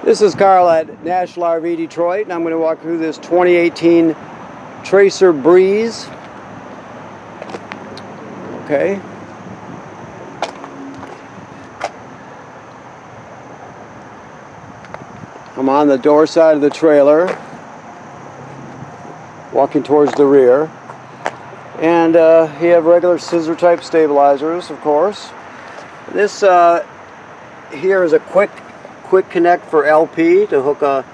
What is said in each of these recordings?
This is Carl at National RV Detroit, and I'm going to walk through this 2018 Tracer Breeze. Okay. I'm on the door side of the trailer, walking towards the rear. And you have regular scissor type stabilizers, of course. This here is a quick connect for LP to hook a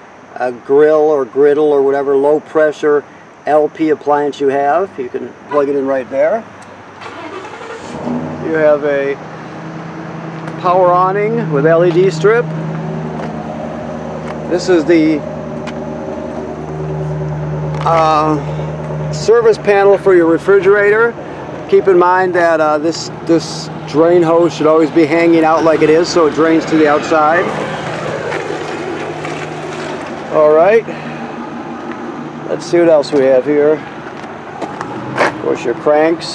grill or griddle or whatever low pressure LP appliance you have. You can plug it in right there. You have a power awning with LED strip. This is the service panel for your refrigerator. Keep in mind that this drain hose should always be hanging out like it is, so it drains to the outside. Alright, let's see what else we have here. Of course, your cranks.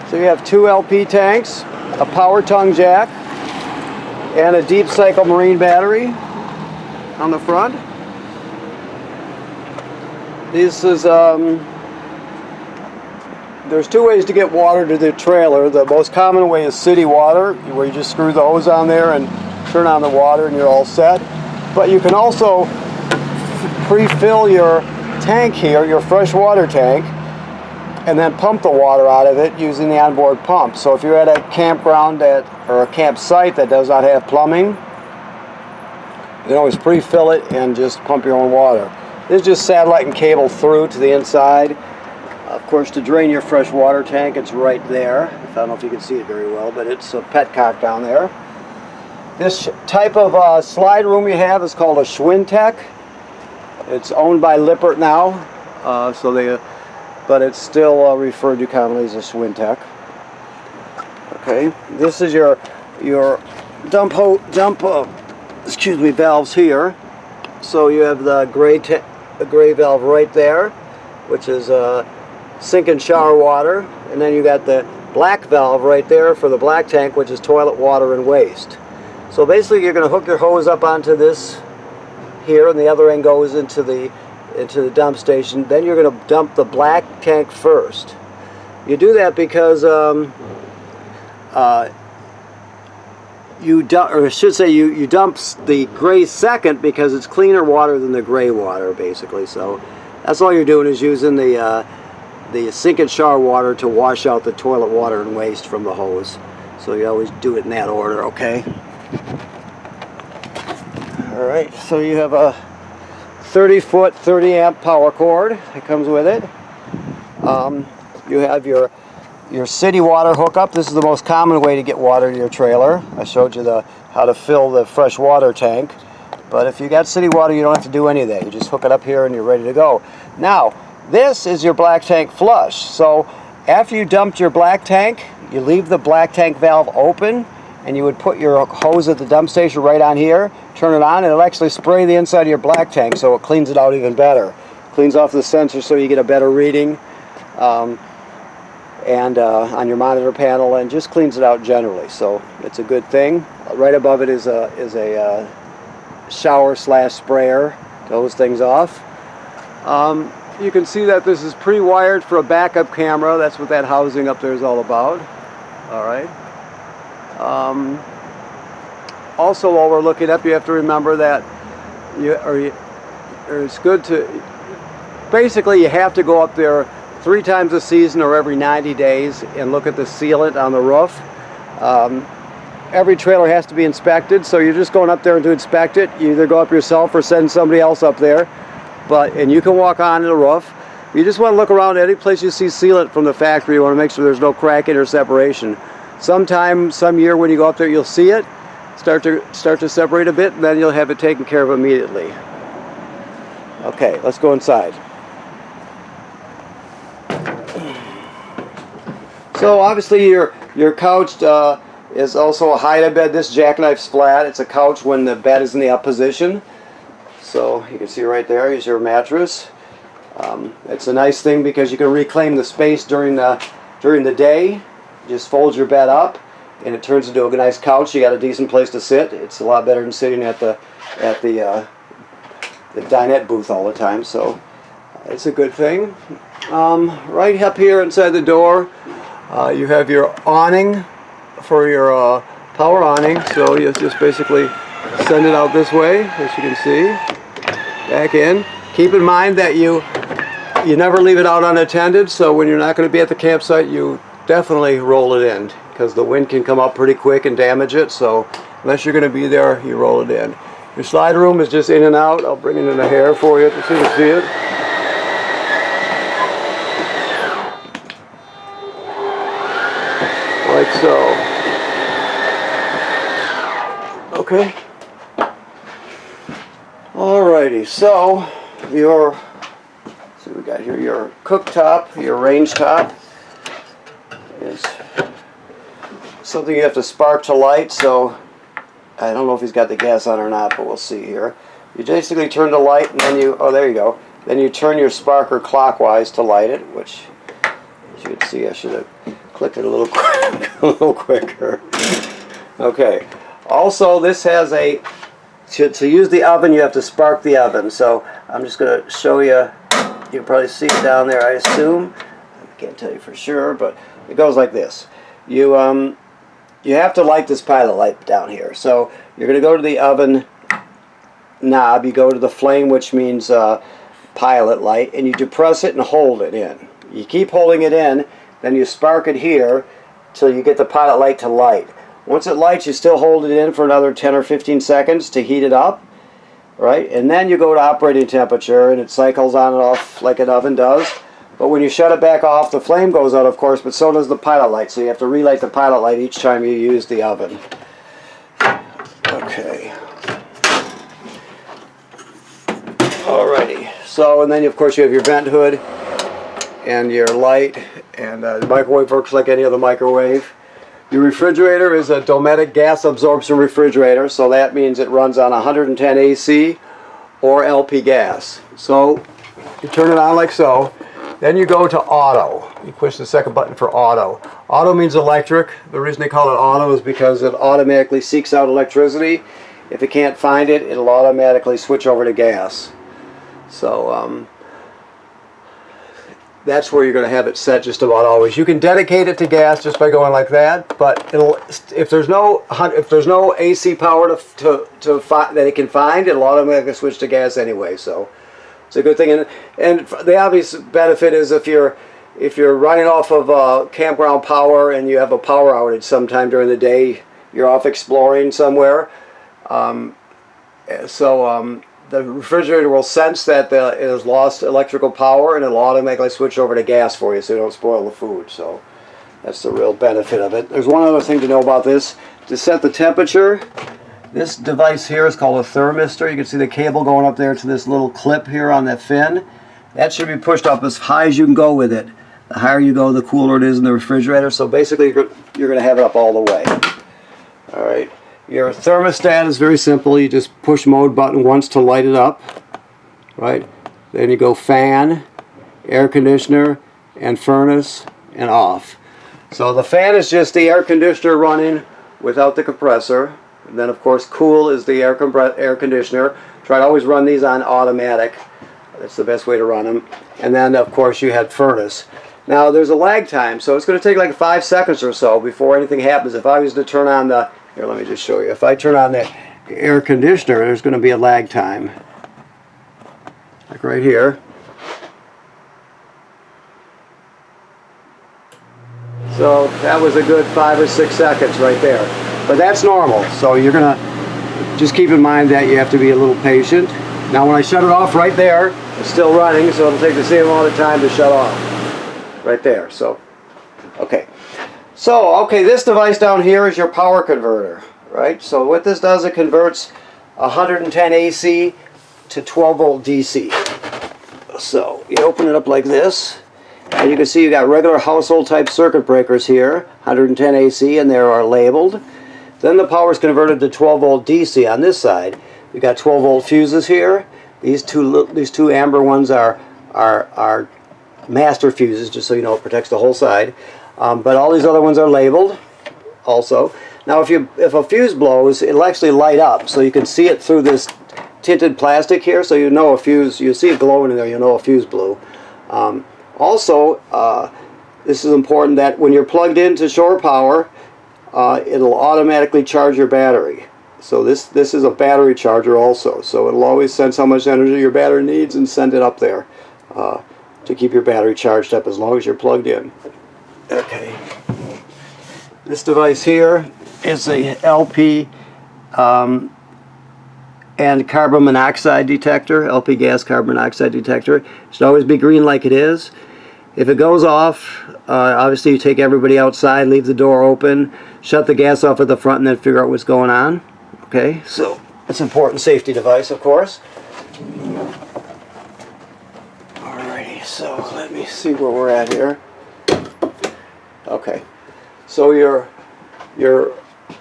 So you have two LP tanks, a power tongue jack, and a deep cycle marine battery on the front. This is there's two ways to get water to the trailer. The most common way is city water, where you just screw the hose on there and turn on the water and you're all set. But you can also pre-fill your tank here, your fresh water tank, and then pump the water out of it using the onboard pump. So if you're at a campground or a campsite that does not have plumbing, you can always pre-fill it and just pump your own water. This is just satellite and cable through to the inside. Of course, to drain your fresh water tank, it's right there. I don't know if you can see it very well, but it's a petcock down there. This type of slide room you have is called a Schwintech. It's owned by Lippert now, but it's still referred to commonly as a Schwintech. Okay, this is your valves here. So you have the gray valve right there, which is sink and shower water, and then you got the black valve right there for the black tank, which is toilet water and waste. So basically, you're going to hook your hose up onto this here, and the other end goes into the dump station. Then you're going to dump the black tank first. You do that because you dump the gray second because it's cleaner water than the gray water, basically. So that's all you're doing, is using the sink and shower water to wash out the toilet water and waste from the hose. So you always do it in that order, okay? Alright, so you have a 30-foot, 30-amp power cord that comes with it. You have your city water hookup. This is the most common way to get water to your trailer. I showed you how to fill the fresh water tank. But if you got city water, you don't have to do any of that. You just hook it up here and you're ready to go. Now, this is your black tank flush. So after you dumped your black tank, you leave the black tank valve open, and you would put your hose at the dump station right on here, turn it on, and it'll actually spray the inside of your black tank, so it cleans it out even better. Cleans off the sensor so you get a better reading on your monitor panel, and just cleans it out generally. So it's a good thing. Right above it is a shower / sprayer to hose things off. You can see that this is pre-wired for a backup camera. That's what that housing up there is all about. Alright. Also, while we're looking up, you have to remember that it's good to, basically you have to go up there 3 times a season or every 90 days and look at the sealant on the roof. Every trailer has to be inspected, so you're just going up there to inspect it. You either go up yourself or send somebody else up there, and you can walk on the roof. You just want to look around any place you see sealant from the factory. You want to make sure there's no cracking or separation. Some year when you go up there, you'll see it start to separate a bit, and then you'll have it taken care of immediately. Okay, let's go inside. So obviously your couch is also a hide-a-bed. This jackknife's flat. It's a couch when the bed is in the up position. So you can see right there is your mattress. It's a nice thing because you can reclaim the space during the day. Just fold your bed up, and it turns into a nice couch. You got a decent place to sit. It's a lot better than sitting at the dinette booth all the time, so it's a good thing. Right up here inside the door, you have your awning for your power awning. So you just basically send it out this way, as you can see, back in. Keep in mind that you never leave it out unattended, so when you're not going to be at the campsite, you definitely roll it in, because the wind can come up pretty quick and damage it. So unless you're going to be there, you roll it in. Your slide room is just in and out. I'll bring it in a hair for you so you can see it. Like so. Okay. Alrighty, so your, see what we got here, your cooktop, your range top is something you have to spark to light. So I don't know if he's got the gas on or not, but we'll see here. You basically turn the light, and then you, oh, there you go. Then you turn your sparker clockwise to light it, which, as you can see, I should have clicked it a little quick, a little quicker. Okay. Also, this has a, to use the oven, you have to spark the oven. So I'm just going to show you. You'll probably see it down there, I assume. I can't tell you for sure, but it goes like this. You have to light this pilot light down here. So you're going to go to the oven knob, you go to the flame, which means pilot light, and you depress it and hold it in. You keep holding it in, then you spark it here till you get the pilot light to light. Once it lights, you still hold it in for another 10 or 15 seconds to heat it up, right? And then you go to operating temperature, and it cycles on and off like an oven does. But when you shut it back off, the flame goes out, of course, but so does the pilot light. So you have to relight the pilot light each time you use the oven. Okay. Alrighty. So, and then of course you have your vent hood and your light, and the microwave works like any other microwave. Your refrigerator is a Dometic gas absorption refrigerator, so that means it runs on 110 AC or LP gas. So you turn it on like so. Then you go to auto. You push the second button for auto. Auto means electric. The reason they call it auto is because it automatically seeks out electricity. If it can't find it, it'll automatically switch over to gas. So that's where you're going to have it set just about always. You can dedicate it to gas just by going like that, but it'll, if there's no AC power that it can find, it'll automatically switch to gas anyway. So it's a good thing, and the obvious benefit is if you're running off of campground power and you have a power outage sometime during the day, you're off exploring somewhere. The refrigerator will sense that it has lost electrical power, and it'll automatically switch over to gas for you, so you don't spoil the food. So that's the real benefit of it. There's one other thing to know about this. To set the temperature, this device here is called a thermistor. You can see the cable going up there to this little clip here on that fin. That should be pushed up as high as you can go with it. The higher you go, the cooler it is in the refrigerator. So basically, you're going to have it up all the way. All right. Your thermostat is very simple. You just push mode button once to light it up. Right. Then you go fan, air conditioner, and furnace, and off. So the fan is just the air conditioner running without the compressor. And then, of course, cool is the air conditioner. Try to always run these on automatic. That's the best way to run them. And then, of course, you had furnace. Now, there's a lag time, so it's going to take like 5 seconds or so before anything happens. If I was to turn on the, here, let me just show you. If I turn on the air conditioner, there's going to be a lag time. Like right here. So that was a good 5 or 6 seconds right there. But that's normal, so you're going to just keep in mind that you have to be a little patient. Now when I shut it off right there, it's still running, so it'll take the same amount of time to shut off. Right there, so, okay. So, okay, this device down here is your power converter, right? So what this does, it converts 110 AC to 12 volt DC. So you open it up like this, and you can see you got regular household type circuit breakers here, 110 AC, and they are labeled. Then the power is converted to 12 volt DC on this side. You've got 12 volt fuses here. These two amber ones are master fuses, just so you know, it protects the whole side. But all these other ones are labeled. also. Now if a fuse blows, it'll actually light up, so you can see it through this tinted plastic here, so you know a fuse, you see it glowing in there, you know a fuse blew. Also, this is important that when you're plugged into shore power, it'll automatically charge your battery. So this is a battery charger also, so it'll always sense how much energy your battery needs and send it up there to keep your battery charged up as long as you're plugged in. Okay. This device here is a LP and carbon monoxide detector, LP gas carbon monoxide detector. It should always be green like it is. If it goes off, obviously you take everybody outside, leave the door open, shut the gas off at the front, and then figure out what's going on. Okay, so it's an important safety device, of course. Alrighty, so let me see where we're at here. Okay, so your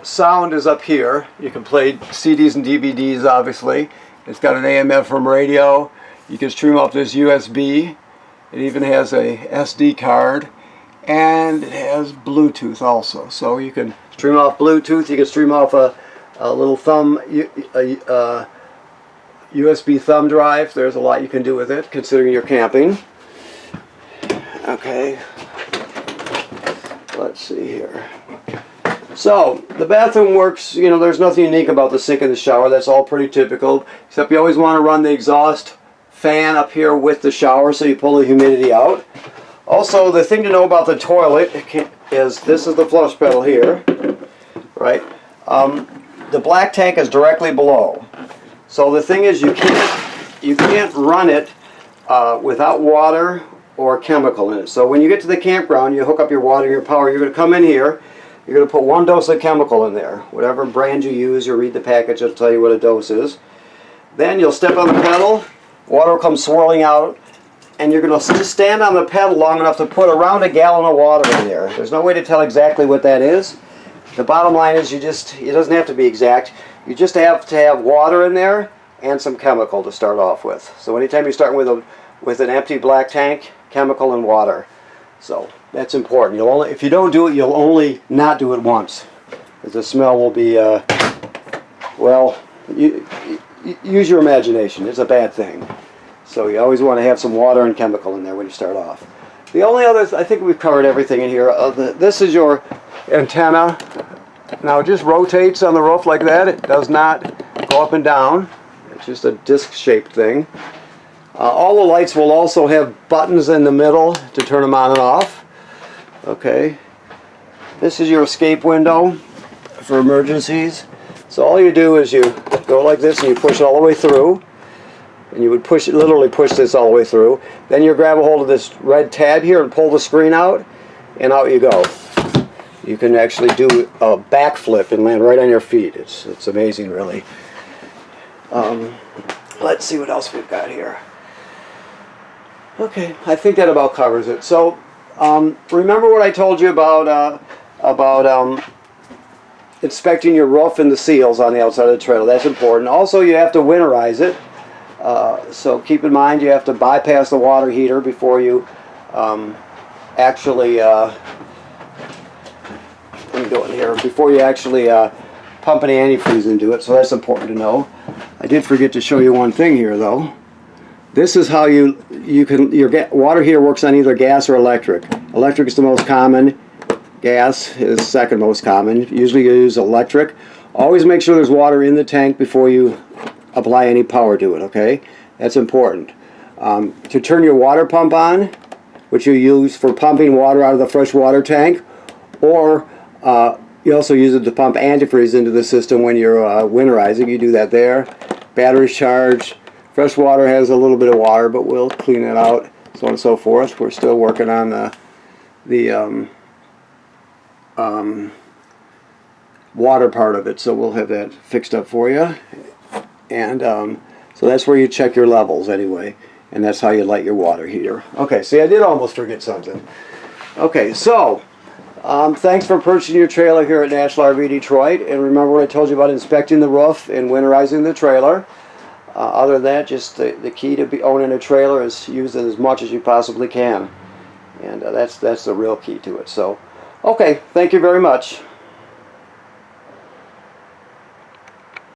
sound is up here. You can play CDs and DVDs, obviously. It's got an AM/FM radio. You can stream off this USB. It even has a SD card, and it has Bluetooth also. So you can stream off Bluetooth. You can stream off a little USB thumb drive. There's a lot you can do with it, considering you're camping. Okay. Let's see here. So, the bathroom works, you know, there's nothing unique about the sink and the shower. That's all pretty typical. Except you always want to run the exhaust fan up here with the shower so you pull the humidity out. Also, the thing to know about the toilet is this is the flush pedal here, right? The black tank is directly below. So the thing is you can't run it without water or chemical in it. So when you get to the campground, you hook up your water and your power. You're going to come in here. You're going to put 1 dose of chemical in there. Whatever brand you use, you read the package, it'll tell you what a dose is. Then you'll step on the pedal, water will come swirling out, and you're going to just stand on the pedal long enough to put around a gallon of water in there. There's no way to tell exactly what that is. The bottom line is it doesn't have to be exact. You just have to have water in there and some chemical to start off with. So anytime you're starting with an empty black tank, chemical and water. So that's important. If you don't do it, you'll only not do it once. Because the smell will be, well, use your imagination. It's a bad thing. So you always want to have some water and chemical in there when you start off. The only other, I think we've covered everything in here. This is your antenna. Now it just rotates on the roof like that. It does not go up and down. It's just a disc-shaped thing. All the lights will also have buttons in the middle to turn them on and off. Okay. This is your escape window for emergencies. So all you do is you go like this and you push it all the way through. And you would literally push this all the way through. Then you grab a hold of this red tab here and pull the screen out, and out you go. You can actually do a backflip and land right on your feet. It's amazing, really. Let's see what else we've got here. Okay, I think that about covers it. So, remember what I told you about inspecting your roof and the seals on the outside of the trailer. That's important. Also, you have to winterize it. So keep in mind you have to bypass the water heater before you actually before you actually pump any antifreeze into it. So that's important to know. I did forget to show you one thing here, though. This is how your water heater works on either gas or electric. Electric is the most common. Gas is second most common. Usually you use electric. Always make sure there's water in the tank before you apply any power to it, okay? That's important. To turn your water pump on, which you use for pumping water out of the fresh water tank, or you also use it to pump antifreeze into the system when you're winterizing. You do that there. Batteries charged. Fresh water has a little bit of water, but we'll clean it out, so on and so forth. We're still working on the water part of it, so we'll have that fixed up for you. And so that's where you check your levels anyway, and that's how you light your water heater. Okay, see, I did almost forget something. Okay, so thanks for purchasing your trailer here at National RV Detroit, and remember what I told you about inspecting the roof and winterizing the trailer. Other than that, just the key to owning a trailer is use it as much as you possibly can, and that's the real key to it. So, okay, thank you very much.